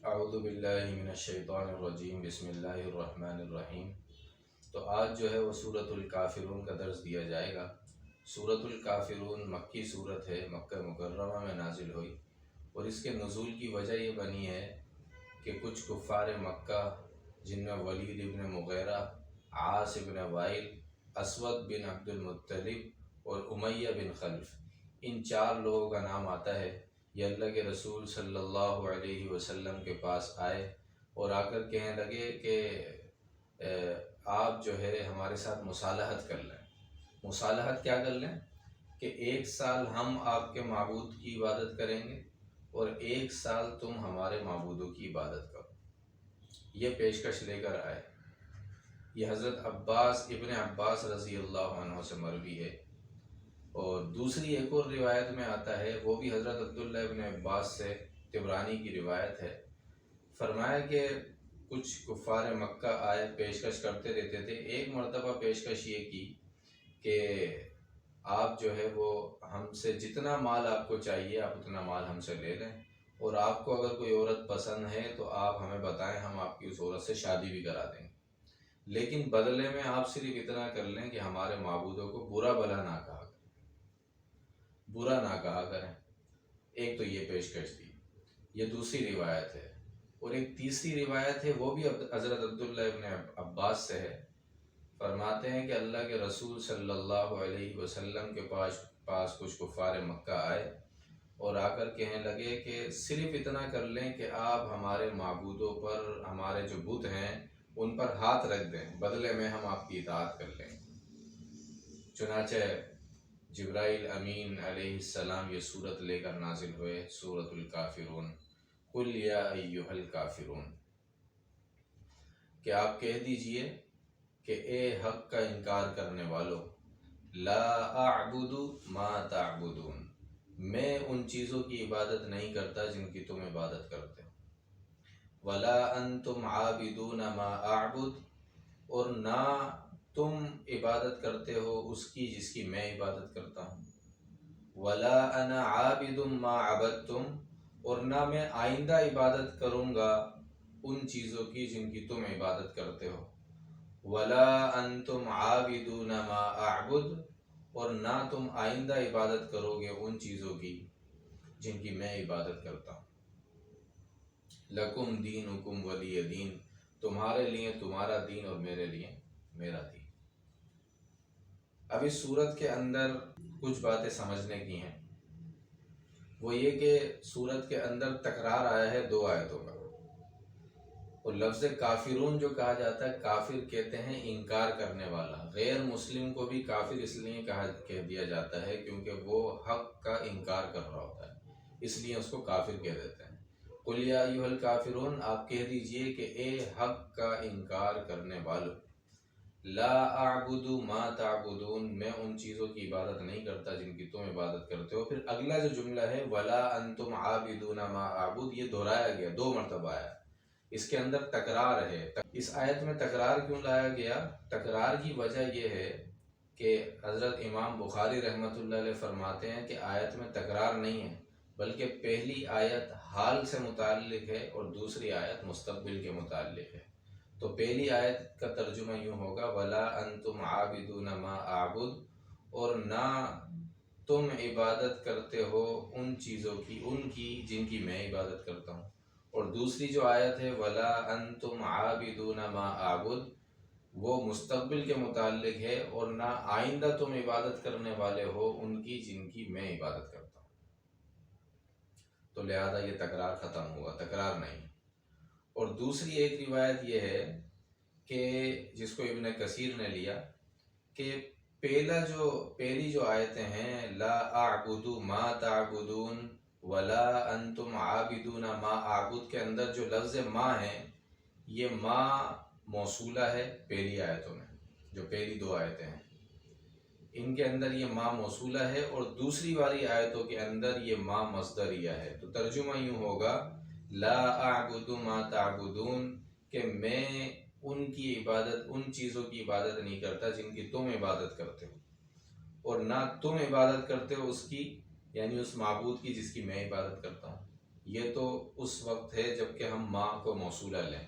اعوذ باللہ من الشیطان الرجیم بسم اللہ الرحمن الرحیم۔ تو آج جو ہے وہ سورۃ الکافرون کا درس دیا جائے گا۔ سورۃ الکافرون مکی صورت ہے، مکہ مکرمہ میں نازل ہوئی، اور اس کے نزول کی وجہ یہ بنی ہے کہ کچھ کفار مکہ جن میں ولید ابن مغیرہ، عاص ابن وائل، اسود بن عبد المطلب اور امیہ بن خلف، ان چار لوگوں کا نام آتا ہے۔ یہ اللہ کے رسول صلی اللہ علیہ وسلم کے پاس آئے اور آ کر کہنے لگے کہ آپ جو ہے ہمارے ساتھ مصالحت کر لیں۔ مصالحت کیا کر لیں؟ کہ 1 سال ہم آپ کے معبود کی عبادت کریں گے اور 1 سال تم ہمارے معبودوں کی عبادت کرو۔ یہ پیشکش لے کر آئے۔ یہ حضرت ابن عباس رضی اللہ عنہ سے مروی ہے، اور دوسری ایک اور روایت میں آتا ہے، وہ بھی حضرت عبداللہ ابن عباس سے، طبرانی کی روایت ہے۔ فرمایا کہ کچھ کفار مکہ آئے، پیشکش کرتے رہتے تھے۔ ایک مرتبہ پیشکش یہ کی کہ آپ جو ہے وہ ہم سے جتنا مال آپ کو چاہیے آپ اتنا مال ہم سے لے لیں، اور آپ کو اگر کوئی عورت پسند ہے تو آپ ہمیں بتائیں، ہم آپ کی اس عورت سے شادی بھی کرا دیں گے، لیکن بدلے میں آپ صرف اتنا کر لیں کہ ہمارے معبودوں کو برا بھلا نہ کہا کریں، برا نہ کہا کریں۔ ایک تو یہ پیشکش دی، یہ دوسری روایت ہے۔ اور ایک تیسری روایت ہے، وہ بھی حضرت عبداللہ ابن عباس سے ہے۔ فرماتے ہیں کہ اللہ کے رسول صلی اللہ علیہ وسلم کے پاس کچھ کفار مکہ آئے اور آ کر کہنے لگے کہ صرف اتنا کر لیں کہ آپ ہمارے معبودوں پر، ہمارے جو بت ہیں ان پر ہاتھ رکھ دیں، بدلے میں ہم آپ کی اطاعت کر لیں۔ چنانچہ جبرائیل امین علیہ السلام یہ صورت لے کر نازل ہوئے، سورۃ الکافرون۔ قل یا ایھا الکافرون، کہ آپ کہہ دیجئے کہ اے حق کا انکار کرنے والو، لا اعبد ما تعبدون، میں ان چیزوں کی عبادت نہیں کرتا جن کی تم عبادت کرتے ہو، ولا انتم عابدون ما اعبد، اور نہ تم عبادت کرتے ہو اس کی جس کی میں عبادت کرتا ہوں، ولا انا عابد ما عبدتم، اور نہ میں آئندہ عبادت کروں گا ان چیزوں کی جن کی تم عبادت کرتے ہو، ولا انتم عابدون ما اعبد، اور نہ تم آئندہ عبادت کرو گے ان چیزوں کی جن کی میں عبادت کرتا ہوں۔ لکم دینکم ولی دین، تمہارے لیے تمہارا دین اور میرے لیے میرا دین۔ اب اس صورت کے اندر کچھ باتیں سمجھنے کی ہیں، وہ یہ کہ صورت کے اندر تکرار آیا ہے 2 آیتوں کا، اور لفظ کافرون جو کہا جاتا ہے، کافر کہتے ہیں انکار کرنے والا۔ غیر مسلم کو بھی کافر اس لیے کہہ دیا جاتا ہے کیونکہ وہ حق کا انکار کر رہا ہوتا ہے، اس لیے اس کو کافر کہہ دیتے ہیں۔ قل یا ایھا الکافرون، آپ کہہ دیجئے کہ اے حق کا انکار کرنے والو، لا اعبد ما تعبدون، میں ان چیزوں کی عبادت نہیں کرتا جن کی تم عبادت کرتے ہو۔ پھر اگلا جو جملہ ہے ولا انتم عابدون ما اعبد، یہ دہرایا گیا، 2 مرتبہ آیا، اس کے اندر تکرار ہے۔ اس آیت میں تکرار کیوں لایا گیا؟ تکرار کی وجہ یہ ہے کہ حضرت امام بخاری رحمۃ اللہ علیہ فرماتے ہیں کہ آیت میں تکرار نہیں ہے، بلکہ پہلی آیت حال سے متعلق ہے اور دوسری آیت مستقبل کے متعلق ہے۔ تو پہلی آیت کا ترجمہ یوں ہوگا ولا انتم عابدون ما اعبد، اور نہ تم عبادت کرتے ہو ان چیزوں کی، ان کی جن کی میں عبادت کرتا ہوں۔ اور دوسری جو آیت ہے ولا انتم عابدون ما اعبد، وہ مستقبل کے متعلق ہے، اور نہ آئندہ تم عبادت کرنے والے ہو ان کی جن کی میں عبادت کرتا ہوں۔ تو لہذا یہ تکرار ختم ہوا، تکرار نہیں۔ اور دوسری ایک روایت یہ ہے کہ جس کو ابن کثیر نے لیا کہ پہلی جو آیتیں ہیں لا اعبد ما تعبدون ولا انتم عابدون ما اعبد کے اندر جو لفظ ما ہے، یہ ما موصولہ ہے پہلی آیتوں میں، جو پہلی 2 آیتیں ہیں ان کے اندر یہ ما موصولہ ہے، اور دوسری والی آیتوں کے اندر یہ ما مصدریہ ہے۔ تو ترجمہ یوں ہوگا لا اعبد ما تعبدون، کہ میں ان کی عبادت، ان چیزوں کی عبادت نہیں کرتا جن کی تم عبادت کرتے ہو، اور نہ تم عبادت کرتے ہو اس کی، یعنی اس معبود کی جس کی میں عبادت کرتا ہوں۔ یہ تو اس وقت ہے جب کہ ہم ما کو موصولہ لیں.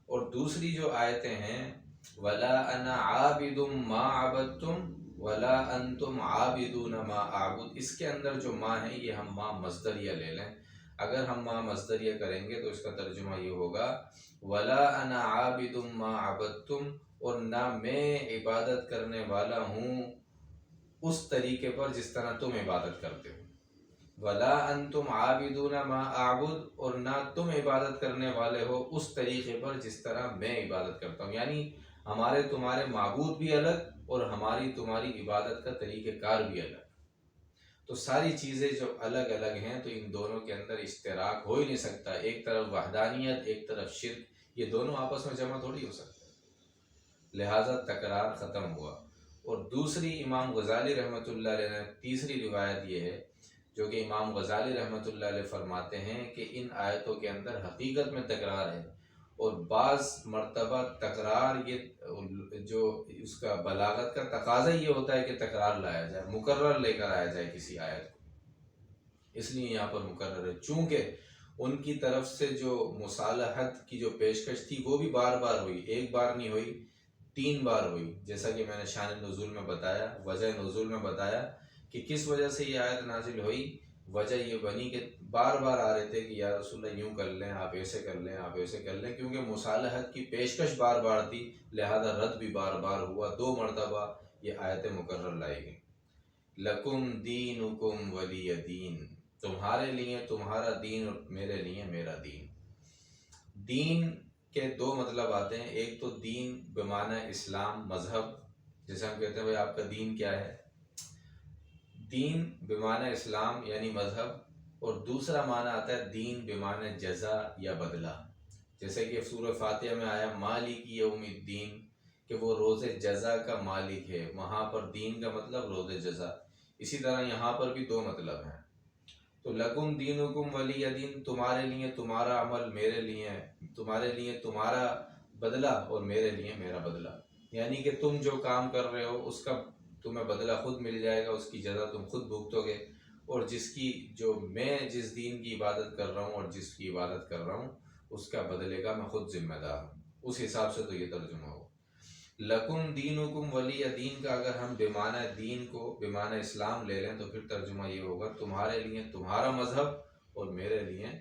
اور دوسری جو آیتیں ہیں وَلَا أَنَا عَابِدٌ مَا عَبَدْتُمْ وَلَا أَنْتُمْ عَابِدُونَ مَا أَعْبُدُ، اس کے اندر جو ما ہے یہ ہم ما مصدریہ لے لیں. اگر ہم ما مصدریہ کریں گے تو اس کا ترجمہ یہ ہوگا وَلَا أَنَا عَابِدٌ مَا عَبَدْتُمْ، اور نہ میں عبادت کرنے والا ہوں اس طریقے پر جس طرح تم عبادت کرتے ہو. وَلَا أَنْتُمْ عَابِدُونَ مَا أَعْبُدُ، اور نہ تم عبادت کرنے والے ہو اس طریقے پر جس طرح میں عبادت کرتا ہوں. یعنی ہمارے تمہارے معبود بھی الگ اور ہماری تمہاری عبادت کا طریقہ کار بھی الگ. تو ساری چیزیں جو الگ الگ ہیں تو ان دونوں کے اندر اشتراک ہو ہی نہیں سکتا. ایک طرف وحدانیت، ایک طرف شرک، یہ دونوں آپس میں جمع تھوڑی ہو سکتا ہے. لہٰذا تکرار ختم ہوا. اور دوسری امام غزالی رحمۃ اللہ علیہ نے تیسری روایت یہ ہے جو کہ امام غزالی رحمۃ اللہ علیہ فرماتے ہیں کہ ان آیتوں کے اندر حقیقت میں تکرار ہے، اور بعض مرتبہ تکرار یہ جو اس کا بلاغت کا تقاضا یہ ہوتا ہے کہ تکرار لایا جائے، مکرر لے کر آیا جائے کسی آیت کو، اس لیے یہاں پر مکرر ہے. چونکہ ان کی طرف سے جو مصالحت کی جو پیشکش تھی وہ بھی بار بار ہوئی، ایک بار نہیں ہوئی، 3 بار ہوئی. جیسا کہ میں نے شان نزول میں بتایا، وجہ نزول میں بتایا کہ کس وجہ سے یہ آیت نازل ہوئی. وجہ یہ بنی کہ بار بار آ رہے تھے کہ یا رسول اللہ یوں کر لیں، آپ ایسے کر لیں، آپ ایسے کر لیں، کیونکہ مصالحت کی پیشکش بار بار تھی، لہذا رد بھی بار بار ہوا. 2 مرتبہ یہ آیت مکرر لائی گئی. لکم دینکم ولی دین، تمہارے لیے تمہارا دین اور میرے لیے میرا دین. دین کے 2 مطلب آتے ہیں. ایک تو دین بمعنی اسلام، مذہب، جیسے ہم کہتے ہیں بھائی آپ کا دین کیا ہے، دین بمعنی اسلام یعنی مذہب. اور دوسرا معنی آتا ہے دین بمعنی جزا یا بدلہ، جیسے کہ سورہ فاتحہ میں آیا مالک یوم الدین، کہ وہ روز جزا کا مالک ہے. وہاں پر دین کا مطلب روز جزا. اسی طرح یہاں پر بھی 2 مطلب ہیں. تو لکم دینکم ولی دین، تمہارے لیے تمہارا عمل، میرے لیے تمہارے لیے تمہارا بدلہ اور میرے لیے میرا بدلہ. یعنی کہ تم جو کام کر رہے ہو اس کا تمہیں بدلہ خود مل جائے گا، اس کی جزا تم خود بھگتو گے. اور میں جس دین کی عبادت کر رہا ہوں اور جس کی عبادت کر رہا ہوں اس کا بدلے کا میں خود ذمہ دار ہوں. اس حساب سے تو یہ ترجمہ ہو. لکم دینکم ولی دین کا اگر ہم بمعنی دین کو بمعنی اسلام لے لیں تو پھر ترجمہ یہ ہوگا تمہارے لیے تمہارا مذہب اور میرے لیے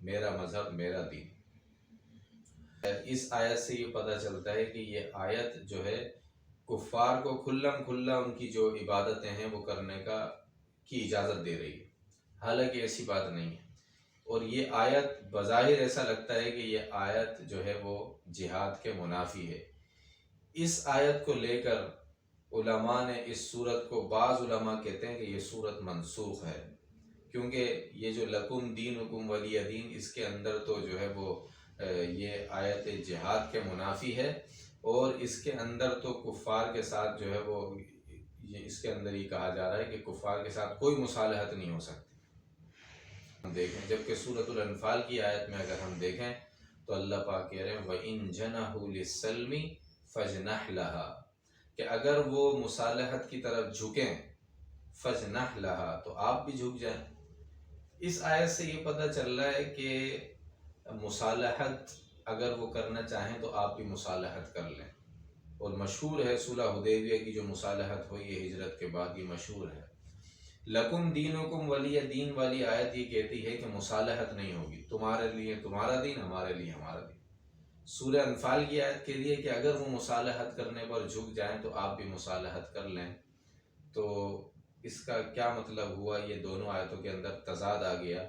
میرا مذہب، میرا دین. اس آیت سے یہ پتہ چلتا ہے کہ یہ آیت جو ہے کفار کو کھلم کھلا ان کی جو عبادتیں ہیں وہ کرنے کی اجازت دے رہی ہے، حالانکہ ایسی بات نہیں ہے. اور یہ آیت بظاہر ایسا لگتا ہے کہ یہ آیت جو ہے وہ جہاد کے منافی ہے. اس آیت کو لے کر علماء نے اس صورت کو، بعض علماء کہتے ہیں کہ یہ صورت منسوخ ہے، کیونکہ یہ جو لکم دینکم ولی دین اس کے اندر تو جو ہے وہ یہ آیت جہاد کے منافی ہے، اور اس کے اندر تو کفار کے ساتھ جو ہے وہ اس کے اندر یہ کہا جا رہا ہے کہ کفار کے ساتھ کوئی مصالحت نہیں ہو سکتی. ہم دیکھیں جبکہ سورۃ الانفال کی آیت میں اگر ہم دیکھیں تو اللہ پاک کہہ رہے ہیں وَإِن جَنَحُوا لِلسَّلْمِ فَاجْنَحْ لَهَا، کہ اگر وہ مصالحت کی طرف جھکیں فَاجْنَحْ لَهَا تو آپ بھی جھک جائیں. اس آیت سے یہ پتہ چل رہا ہے کہ مصالحت اگر وہ کرنا چاہیں تو آپ بھی مصالحت کر لیں. اور مشہور ہے صلح حدیبیہ کی جو مصالحت ہوئی ہے ہجرت کے بعد، یہ مشہور ہے. لکم دینکم ولی دین والی آیت یہ کہتی ہے کہ مصالحت نہیں ہوگی، تمہارے لیے تمہارا دین، ہمارے لیے ہمارا دین. سورہ انفال کی آیت کہہ رہی ہے کہ اگر وہ مصالحت کرنے پر جھک جائیں تو آپ بھی مصالحت کر لیں. تو اس کا کیا مطلب ہوا؟ یہ دونوں آیتوں کے اندر تضاد آ گیا.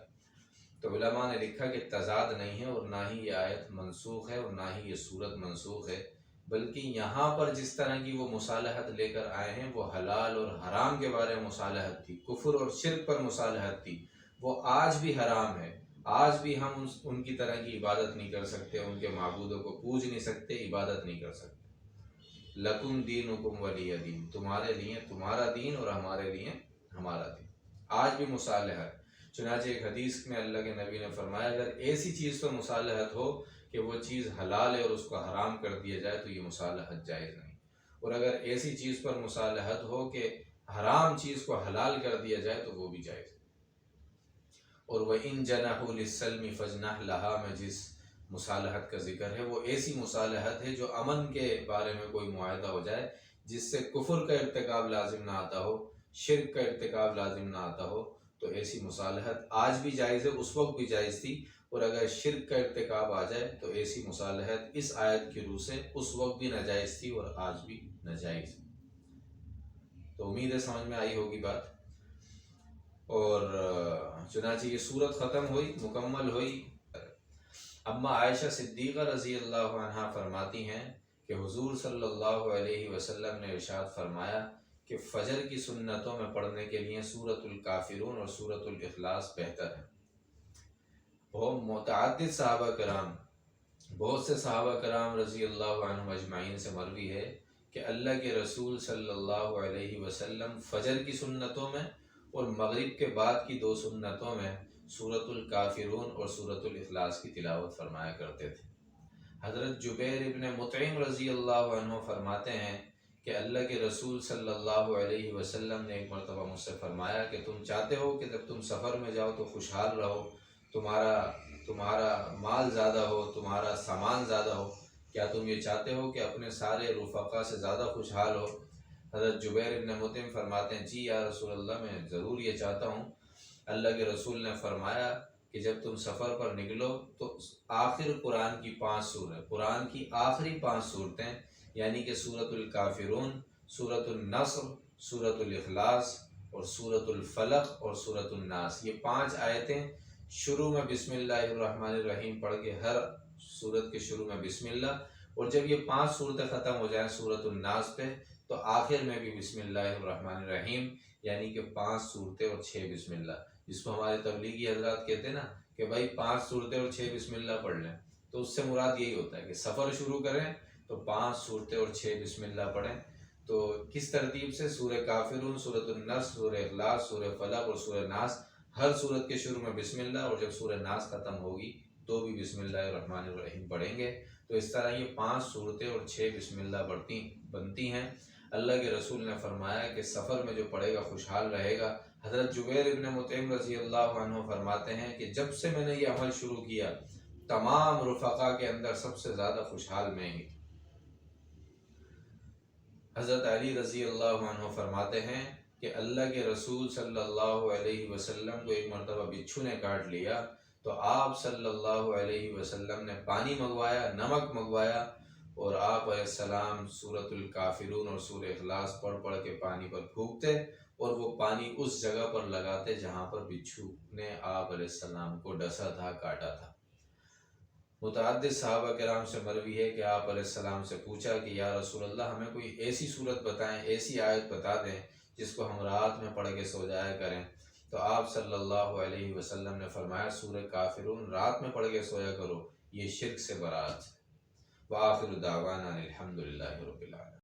تو علماء نے لکھا کہ تضاد نہیں ہے، اور نہ ہی یہ آیت منسوخ ہے اور نہ ہی یہ صورت منسوخ ہے، بلکہ یہاں پر جس طرح کی وہ مصالحت لے کر آئے ہیں وہ حلال اور حرام کے بارے میں مصالحت تھی، کفر اور شرک پر مصالحت تھی. وہ آج بھی حرام ہے، آج بھی ہم ان کی طرح کی عبادت نہیں کر سکتے، ان کے معبودوں کو پوج نہیں سکتے، عبادت نہیں کر سکتے. لکم دینکم ولی دین، تمہارے لیے تمہارا دین اور ہمارے لیے ہمارا دین. آج بھی مصالحت. چنانچہ ایک حدیث میں اللہ کے نبی نے فرمایا اگر ایسی چیز پر مصالحت ہو کہ وہ چیز حلال ہے اور اس کو حرام کر دیا جائے تو یہ مصالحت جائز نہیں، اور اگر ایسی چیز پر مصالحت ہو کہ حرام چیز کو حلال کر دیا جائے تو وہ بھی جائز ہے. اور وَإِن جَنَحُوا لِلسَّلْمِ فَاجْنَحْ لَهَا میں جس مصالحت کا ذکر ہے وہ ایسی مصالحت ہے جو امن کے بارے میں کوئی معاہدہ ہو جائے جس سے کفر کا ارتکاب لازم نہ آتا ہو، شرک کا ارتکاب لازم نہ آتا ہو، تو ایسی مصالحت آج بھی جائز ہے، اس وقت بھی جائز تھی، اور اگر شرک کا ارتکاب آ جائے تو ایسی مصالحت اس آیت کی روح سے اس وقت بھی ناجائز تھی اور آج بھی ناجائز ہے۔ تو امید ہے سمجھ میں آئی ہوگی بات۔ اور چنانچہ یہ صورت ختم ہوئی، مکمل ہوئی۔ اما عائشہ صدیقہ رضی اللہ عنہا فرماتی ہیں کہ حضور صلی اللہ علیہ وسلم نے ارشاد فرمایا کہ فجر کی سنتوں میں پڑھنے کے لیے سورۃ الکافرون اور سورۃ الاخلاص بہتر ہے۔ بہت متعدد صحابہ کرام، بہت سے صحابہ کرام رضی اللہ عنہم اجمعین سے مروی ہے کہ اللہ کے رسول صلی اللہ علیہ وسلم فجر کی سنتوں میں اور مغرب کے بعد کی 2 سنتوں میں سورۃ الکافرون اور سورۃ الاخلاص کی تلاوت فرمایا کرتے تھے۔ حضرت جبیر ابن مطعم رضی اللہ عنہ فرماتے ہیں کہ اللہ کے رسول صلی اللہ علیہ وسلم نے ایک مرتبہ مجھ سے فرمایا کہ تم چاہتے ہو کہ جب تم سفر میں جاؤ تو خوشحال رہو، تمہارا مال زیادہ ہو، تمہارا سامان زیادہ ہو، کیا تم یہ چاہتے ہو کہ اپنے سارے رفقا سے زیادہ خوشحال ہو؟ حضرت جبیر ابن مطعم فرماتے ہیں جی یا رسول اللہ، میں ضرور یہ چاہتا ہوں۔ اللہ کے رسول نے فرمایا کہ جب تم سفر پر نکلو تو آخر قرآن کی 5 سورت، قرآن کی آخری 5 صورتیں یعنی کہ سورۃ الکافرون، سورۃ النصر، سورۃ الاخلاص اور سورۃ الفلق اور سورۃ الناس، یہ 5 آیتیں شروع میں بسم اللہ الرحمن الرحیم پڑھ کے، ہر سورت کے شروع میں بسم اللہ، اور جب یہ 5 صورتیں ختم ہو جائیں سورۃ الناس پہ تو آخر میں بھی بسم اللہ الرحمن الرحیم، یعنی کہ 5 صورتیں اور 6 بسم اللہ، جس کو ہمارے تبلیغی حضرات کہتے ہیں نا کہ بھائی 5 صورتیں اور 6 بسم اللہ پڑھ لیں، تو اس سے مراد یہی ہوتا ہے کہ سفر شروع کریں تو 5 صورتیں اور 6 بسم اللہ پڑھیں۔ تو کس ترتیب سے؟ سورہ کافرون، سورۃ النصر، سورہ اخلاص، سورہ فلق اور سورہ ناس، ہر صورت کے شروع میں بسم اللہ، اور جب سورہ ناس ختم ہوگی تو بھی بسم اللہ الرحمن الرحیم پڑھیں گے۔ تو اس طرح یہ 5 صورتیں اور 6 بسم اللہ بنتی ہیں۔ اللہ کے رسول نے فرمایا کہ سفر میں جو پڑھے گا خوشحال رہے گا۔ حضرت جبیر ابن مطعم رضی اللہ عنہ فرماتے ہیں کہ جب سے میں نے یہ عمل شروع کیا تمام رفقا کے اندر سب سے زیادہ خوشحال میں ہی۔ حضرت علی رضی اللہ عنہ فرماتے ہیں کہ اللہ کے رسول صلی اللہ علیہ وسلم کو ایک مرتبہ بچھو نے کاٹ لیا تو آپ صلی اللہ علیہ وسلم نے پانی منگوایا، نمک منگوایا، اور آپ علیہ السلام سورۃ الکافرون اور سورہ اخلاص پڑھ کے پانی پر پھونکتے اور وہ پانی اس جگہ پر لگاتے جہاں پر بچھو نے آپ علیہ السلام کو ڈسا تھا، کاٹا تھا۔ متعدد صحابہ کرام سے مروی ہے کہ آپ علیہ السلام سے پوچھا کہ یا رسول اللہ ہمیں کوئی ایسی صورت بتائیں، ایسی آیت بتا دیں جس کو ہم رات میں پڑھ کے سو جایا کریں۔ تو آپ صلی اللہ علیہ وسلم نے فرمایا سورہ کافرون رات میں پڑھ کے سویا کرو، یہ شرک سے برات ہے۔ وآخر دعوانا الحمدللہ رب العالمین۔